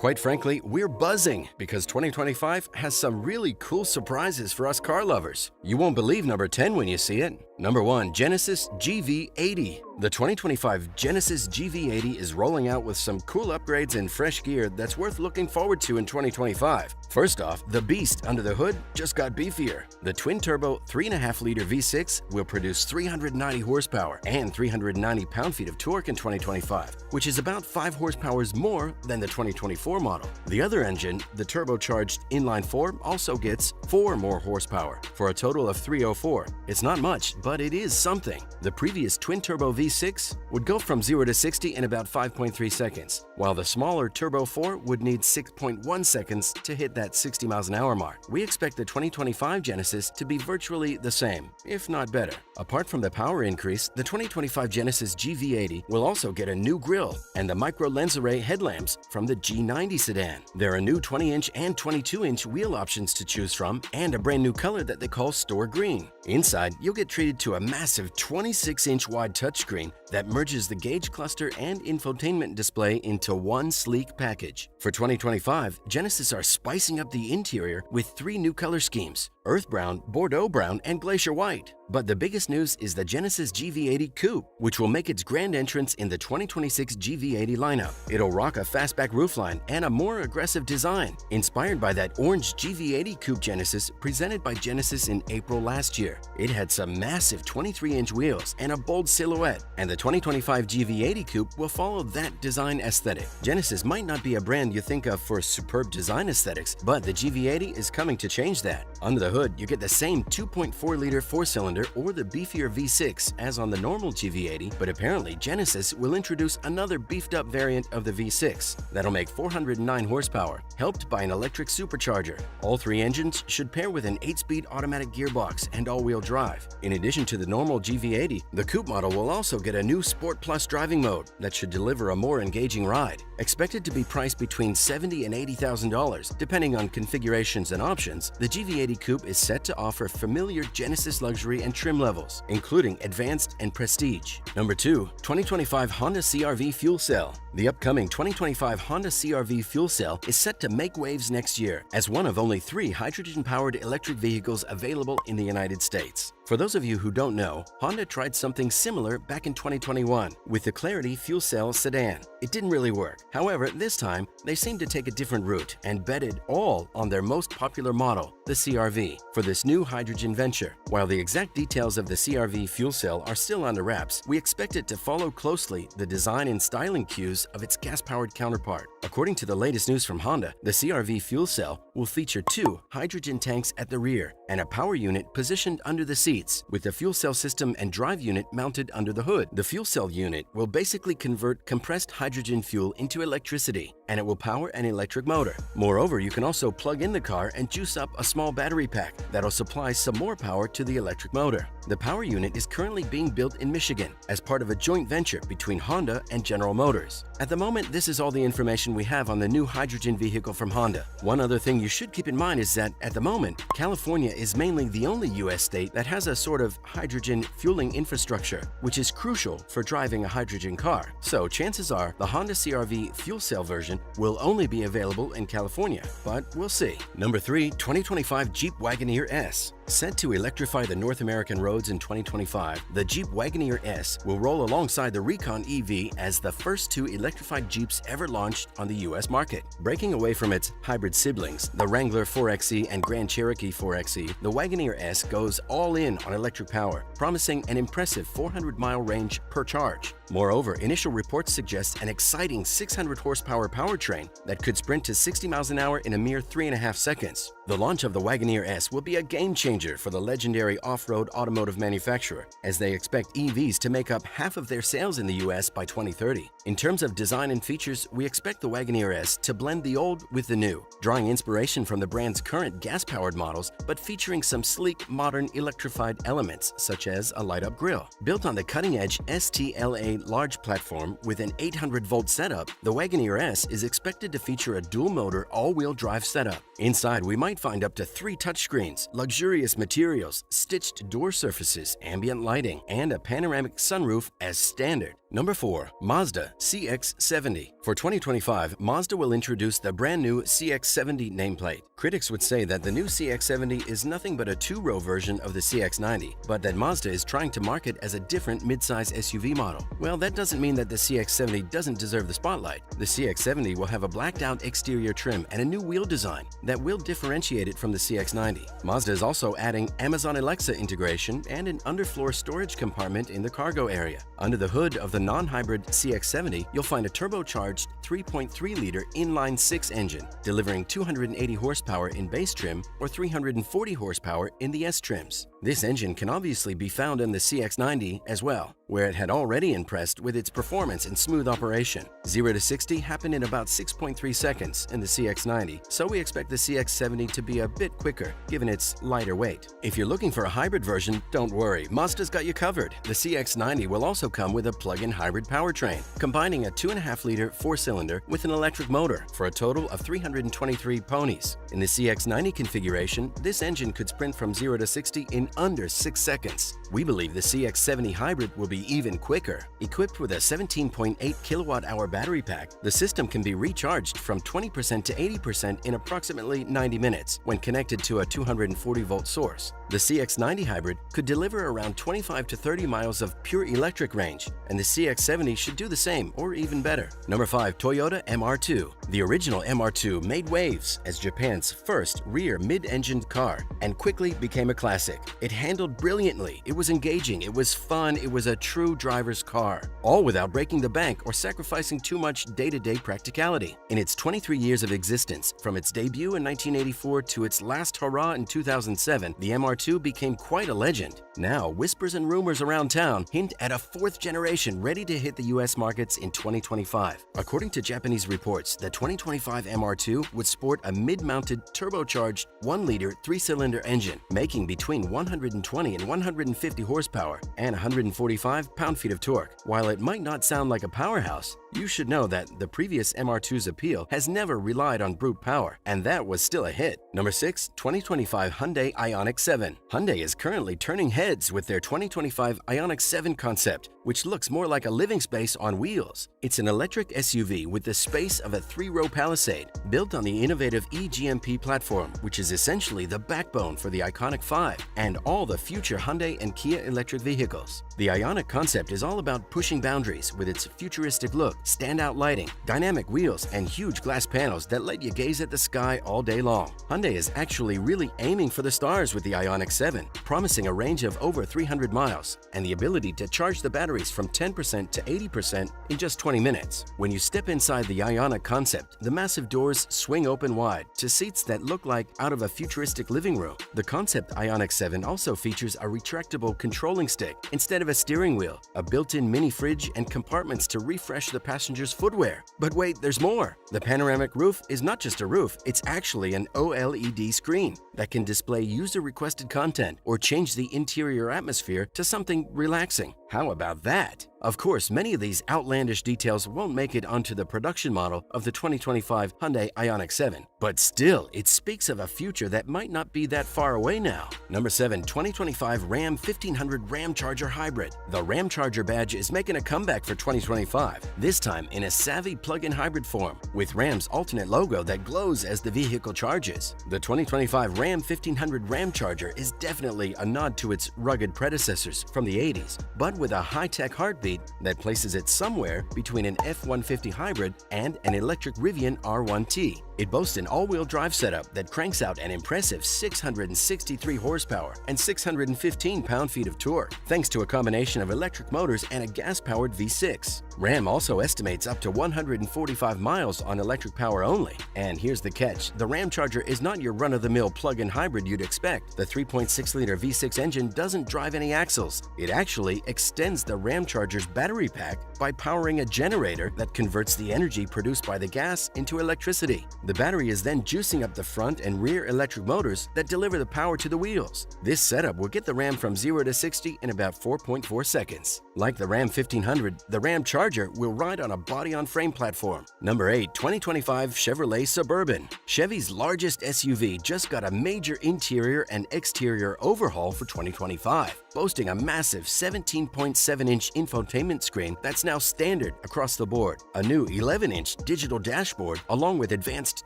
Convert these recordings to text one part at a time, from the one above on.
Quite frankly, we're buzzing because 2025 has some really cool surprises for us car lovers. You won't believe number 10 when you see it. Number 1. Genesis GV80. The 2025 Genesis GV80 is rolling out with some cool upgrades and fresh gear that's worth looking forward to in 2025. First off, the beast under the hood just got beefier. The twin-turbo 3.5-liter V6 will produce 390 horsepower and 390 pound-feet of torque in 2025, which is about 5 horsepower more than the 2024 model. The other engine, the turbocharged inline-4, also gets 4 more horsepower for a total of 304. It's not much, but it is something. The previous twin-turbo V6 would go from 0 to 60 in about 5.3 seconds, while the smaller Turbo 4 would need 6.1 seconds to hit that 60 miles an hour mark. We expect the 2025 Genesis to be virtually the same, if not better. Apart from the power increase, the 2025 Genesis GV80 will also get a new grille and the micro lens array headlamps from the G90 sedan. There are new 20-inch and 22-inch wheel options to choose from and a brand new color that they call Store Green. Inside, you'll get treated to a massive 26-inch wide touchscreen that merges the gauge cluster and infotainment display into one sleek package. For 2025, Genesis are spicing up the interior with 3 new color schemes: Earth Brown, Bordeaux Brown, and Glacier White. But the biggest news is the Genesis GV80 Coupe, which will make its grand entrance in the 2026 GV80 lineup. It'll rock a fastback roofline and a more aggressive design, inspired by that orange GV80 Coupe Genesis presented by Genesis in April last year. It had some massive 23-inch wheels and a bold silhouette, and the 2025 GV80 Coupe will follow that design aesthetic. Genesis might not be a brand you think of for superb design aesthetics, but the GV80 is coming to change that. Under the hood, you get the same 2.4-liter 4-cylinder or the beefier V6 as on the normal GV80, but apparently Genesis will introduce another beefed-up variant of the V6 that'll make 409 horsepower, helped by an electric supercharger. All 3 engines should pair with an 8-speed automatic gearbox and all-wheel drive. In addition to the normal GV80, the Coupe model will also get a new Sport Plus driving mode that should deliver a more engaging ride. Expected to be priced between $70,000 and $80,000, depending on configurations and options, the GV80 Coupe is set to offer familiar Genesis luxury and trim levels, including advanced and prestige. Number 2. 2025 Honda CR-V Fuel Cell. The upcoming 2025 Honda CR-V Fuel Cell is set to make waves next year as one of only 3 hydrogen-powered electric vehicles available in the United States. For those of you who don't know, Honda tried something similar back in 2021 with the Clarity Fuel Cell Sedan. It didn't really work. However, this time, they seemed to take a different route and betted all on their most popular model, the CR-V, for this new hydrogen venture. While the exact details of the CR-V fuel cell are still under wraps, we expect it to follow closely the design and styling cues of its gas-powered counterpart. According to the latest news from Honda, the CR-V fuel cell will feature 2 hydrogen tanks at the rear and a power unit positioned under the seats, with the fuel cell system and drive unit mounted under the hood. The fuel cell unit will basically convert compressed hydrogen fuel into electricity, and it will power an electric motor. Moreover, you can also plug in the car and juice up a small battery pack that'll supply some more power to the electric motor. The power unit is currently being built in Michigan as part of a joint venture between Honda and General Motors. At the moment, this is all the information we have on the new hydrogen vehicle from Honda. One other thing you should keep in mind is that at the moment, California is mainly the only US state that has a sort of hydrogen fueling infrastructure, which is crucial for driving a hydrogen car. So chances are the Honda CR-V fuel cell version will only be available in California, but we'll see. Number 3. 2025 Jeep Wagoneer S. Set to electrify the North American roads in 2025, the Jeep Wagoneer S will roll alongside the Recon EV as the first 2 electrified Jeeps ever launched on the US market. Breaking away from its hybrid siblings, the Wrangler 4xe and Grand Cherokee 4xe, the Wagoneer S goes all in on electric power, promising an impressive 400-mile range per charge. Moreover, initial reports suggest an exciting 600 horsepower powertrain that could sprint to 60 miles an hour in a mere 3.5 seconds. The launch of the Wagoneer S will be a game changer for the legendary off-road automotive manufacturer, as they expect EVs to make up half of their sales in the US by 2030. In terms of design and features, we expect the Wagoneer S to blend the old with the new, drawing inspiration from the brand's current gas-powered models, but featuring some sleek, modern electrified elements, such as a light-up grille. Built on the cutting-edge STLA large platform with an 800-volt setup, the Wagoneer S is expected to feature a dual-motor all-wheel drive setup. Inside, we might find up to 3 touchscreens, luxurious materials, stitched door surfaces, ambient lighting, and a panoramic sunroof as standard. Number 4. Mazda CX-70. For 2025, Mazda will introduce the brand new CX-70 nameplate. Critics would say that the new CX-70 is nothing but a two-row version of the CX-90, but that Mazda is trying to market as a different midsize SUV model. Well, that doesn't mean that the CX-70 doesn't deserve the spotlight. The CX-70 will have a blacked-out exterior trim and a new wheel design that will differentiate it from the CX-90. Mazda is also adding Amazon Alexa integration and an underfloor storage compartment in the cargo area. Under the hood of the non-hybrid CX-70, you'll find a turbocharged 3.3-liter inline-six engine, delivering 280 horsepower in base trim or 340 horsepower in the S trims. This engine can obviously be found in the CX-90 as well, where it had already impressed with its performance and smooth operation. 0 to 60 happened in about 6.3 seconds in the CX-90, so we expect the CX-70 to be a bit quicker, given its lighter weight. If you're looking for a hybrid version, don't worry, Mazda's got you covered. The CX-90 will also come with a plug-in hybrid powertrain, combining a 2.5-liter four-cylinder with an electric motor for a total of 323 ponies. In the CX-90 configuration, this engine could sprint from 0 to 60 in under 6 seconds. We believe the CX-70 hybrid will be even quicker. Equipped with a 17.8 kilowatt-hour battery pack, the system can be recharged from 20% to 80% in approximately 90 minutes when connected to a 240-volt source. The CX-90 hybrid could deliver around 25 to 30 miles of pure electric range, and the CX-70 should do the same or even better. Number 5. Toyota MR2. The original MR2 made waves as Japan's first rear mid-engined car and quickly became a classic. It handled brilliantly, it was engaging, it was fun, it was a true driver's car, all without breaking the bank or sacrificing too much day-to-day practicality. In its 23 years of existence, from its debut in 1984 to its last hurrah in 2007, the MR2 became quite a legend. Now, whispers and rumors around town hint at a fourth generation ready to hit the US markets in 2025. According to Japanese reports, the 2025 MR2 would sport a mid-mounted turbocharged 1-liter 3-cylinder engine, making between 120 and 150 horsepower and 145 pound-feet of torque. While it might not sound like a powerhouse, you should know that the previous MR2's appeal has never relied on brute power, and that was still a hit. Number 6. 2025 Hyundai Ioniq 7. Hyundai is currently turning heads with their 2025 Ioniq 7 concept, which looks more like a living space on wheels. It's an electric SUV with the space of a 3-row Palisade, built on the innovative eGMP platform, which is essentially the backbone for the Iconic 5 and all the future Hyundai and Kia electric vehicles. The Ioniq concept is all about pushing boundaries with its futuristic look, standout lighting, dynamic wheels, and huge glass panels that let you gaze at the sky all day long. Hyundai is actually really aiming for the stars with the Ioniq 7, promising a range of over 300 miles and the ability to charge the batteries from 10% to 80% in just 20 minutes. When you step inside the Ioniq concept, the massive doors swing open wide to seats that look like out of a futuristic living room. The concept Ioniq 7 also features a retractable controlling stick instead of a steering wheel, a built-in mini fridge, and compartments to refresh the passenger's footwear. But wait, there's more! The panoramic roof is not just a roof, it's actually an OLED screen that can display user-requested content or change the interior atmosphere to something relaxing. How about that? Of course, many of these outlandish details won't make it onto the production model of the 2025 Hyundai Ioniq 7, but still, it speaks of a future that might not be that far away now. Number 7. 2025 Ram 1500 Ramcharger Hybrid. The Ramcharger badge is making a comeback for 2025, this time in a savvy plug-in hybrid form, with Ram's alternate logo that glows as the vehicle charges. The 2025 Ram 1500 Ramcharger is definitely a nod to its rugged predecessors from the 80s, but with a high-tech heartbeat that places it somewhere between an F-150 hybrid and an electric Rivian R1T. It boasts an all-wheel drive setup that cranks out an impressive 663 horsepower and 615 pound-feet of torque, thanks to a combination of electric motors and a gas-powered V6. Ram also estimates up to 145 miles on electric power only. And here's the catch: the Ramcharger is not your run-of-the-mill plug-in hybrid you'd expect. The 3.6-liter V6 engine doesn't drive any axles. It actually extends the Ramcharger's battery pack by powering a generator that converts the energy produced by the gas into electricity. The battery is then juicing up the front and rear electric motors that deliver the power to the wheels. This setup will get the Ram from 0 to 60 in about 4.4 seconds. Like the Ram 1500, the Ramcharger will ride on a body-on-frame platform. Number 8. 2025 Chevrolet Suburban. Chevy's largest SUV just got a major interior and exterior overhaul for 2025. boasting a massive 17.7-inch infotainment screen that's now standard across the board, a new 11-inch digital dashboard, along with advanced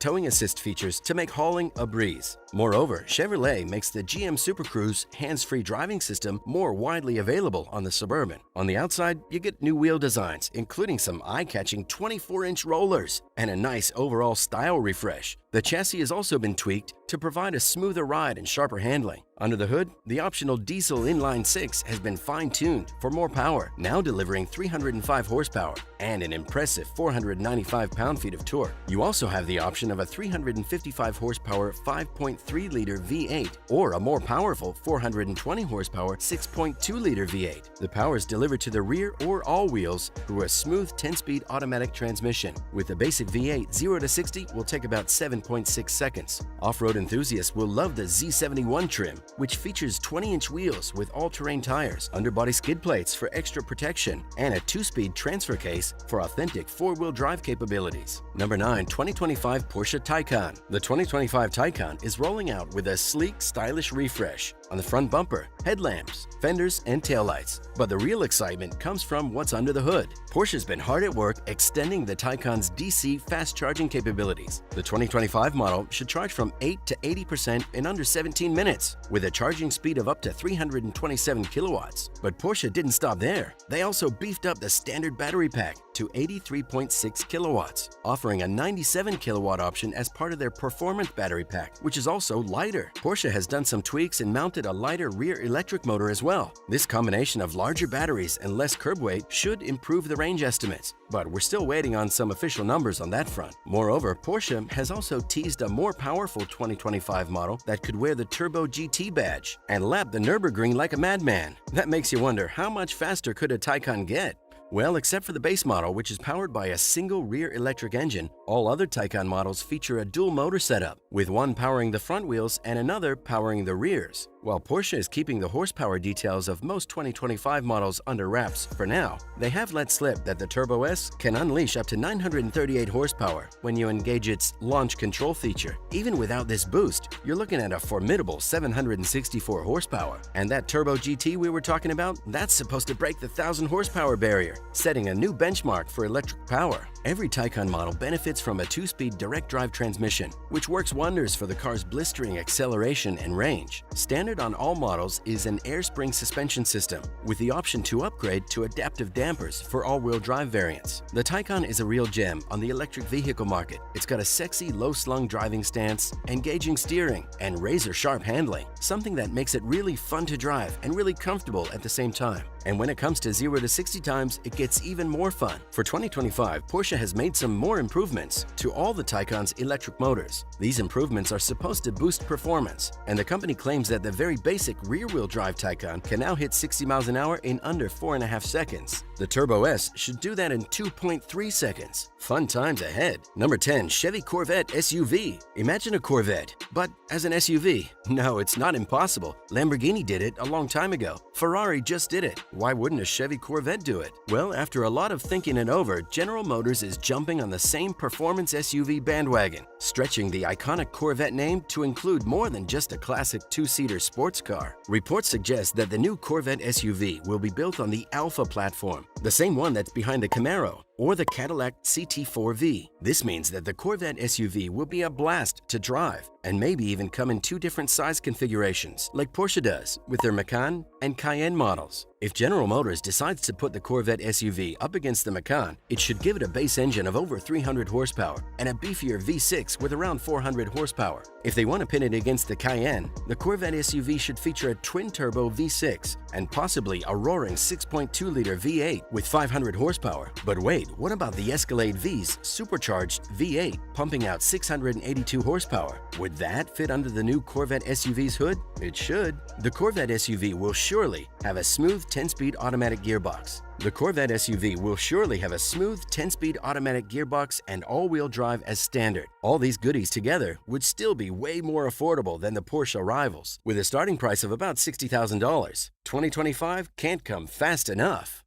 towing assist features to make hauling a breeze. Moreover, Chevrolet makes the GM Super Cruise hands-free driving system more widely available on the Suburban. On the outside, you get new wheel designs, including some eye-catching 24-inch rollers and a nice overall style refresh. The chassis has also been tweaked to provide a smoother ride and sharper handling. Under the hood, the optional diesel inline-6 has been fine-tuned for more power, now delivering 305 horsepower and an impressive 495 pound-feet of torque. You also have the option of a 355 horsepower 5.3-liter V8 or a more powerful 420 horsepower 6.2-liter V8. The power is delivered to the rear or all wheels through a smooth 10-speed automatic transmission. With the basic V8, 0 to 60 will take about 7.6 seconds. Off-road enthusiasts will love the Z71 trim, which features 20-inch wheels with all-terrain tires, underbody skid plates for extra protection, and a 2-speed transfer case for authentic 4-wheel drive capabilities. Number 9. 2025 Porsche Taycan. The 2025 Taycan is rolling out with a sleek, stylish refresh on the front bumper, headlamps, fenders, and taillights. But the real excitement comes from what's under the hood. Porsche's been hard at work extending the Taycan's DC fast charging capabilities. The 2025 model should charge from 8 to 80% in under 17 minutes, with a charging speed of up to 327 kilowatts. But Porsche didn't stop there. They also beefed up the standard battery pack to 83.6 kilowatts, offering a 97 kilowatt option as part of their performance battery pack, which is also lighter. Porsche has done some tweaks and mounted a lighter rear electric motor as well. This combination of larger batteries and less curb weight should improve the range estimates, but we're still waiting on some official numbers on that front. Moreover, Porsche has also teased a more powerful 2025 model that could wear the Turbo GT badge and lap the Nürburgring like a madman. That makes you wonder, how much faster could a Taycan get? Well, except for the base model, which is powered by a single rear electric engine, all other Taycan models feature a dual motor setup, with one powering the front wheels and another powering the rears. While Porsche is keeping the horsepower details of most 2025 models under wraps for now, they have let slip that the Turbo S can unleash up to 938 horsepower when you engage its launch control feature. Even without this boost, you're looking at a formidable 764 horsepower. And that Turbo GT we were talking about, that's supposed to break the 1,000 horsepower barrier, setting a new benchmark for electric power. Every Taycan model benefits from a 2-speed direct drive transmission, which works wonders for the car's blistering acceleration and range. Standard on all models is an air spring suspension system, with the option to upgrade to adaptive dampers for all-wheel drive variants. The Taycan is a real gem on the electric vehicle market. It's got a sexy low-slung driving stance, engaging steering, and razor-sharp handling, something that makes it really fun to drive and really comfortable at the same time. And when it comes to 0 to 60 times, it gets even more fun. For 2025, Porsche has made some more improvements to all the Taycan's electric motors. These improvements are supposed to boost performance, and the company claims that the very basic rear-wheel drive Taycan can now hit 60 miles an hour in under 4.5 seconds. The Turbo S should do that in 2.3 seconds. Fun times ahead. Number 10. Chevy Corvette SUV. Imagine a Corvette, but as an SUV. No, it's not impossible. Lamborghini did it a long time ago. Ferrari just did it. Why wouldn't a Chevy Corvette do it? Well, after a lot of thinking it over, General Motors is jumping on the same performance SUV bandwagon, stretching the iconic Corvette name to include more than just a classic 2-seater sports car. Reports suggest that the new Corvette SUV will be built on the Alpha platform, the same one that's behind the Camaro or the Cadillac CT4V. This means that the Corvette SUV will be a blast to drive and maybe even come in 2 different size configurations, like Porsche does with their Macan and Cayenne models. If General Motors decides to put the Corvette SUV up against the Macan, it should give it a base engine of over 300 horsepower and a beefier V6 with around 400 horsepower. If they want to pin it against the Cayenne, the Corvette SUV should feature a twin-turbo V6 and possibly a roaring 6.2-liter V8 with 500 horsepower. But wait, what about the Escalade V's supercharged V8 pumping out 682 horsepower? Would that fit under the new Corvette SUV's hood? It should. The Corvette SUV will surely have a smooth 10-speed automatic gearbox. The Corvette SUV will surely have a smooth 10-speed automatic gearbox and all-wheel drive as standard. All these goodies together would still be way more affordable than the Porsche rivals, with a starting price of about $60,000. 2025 can't come fast enough.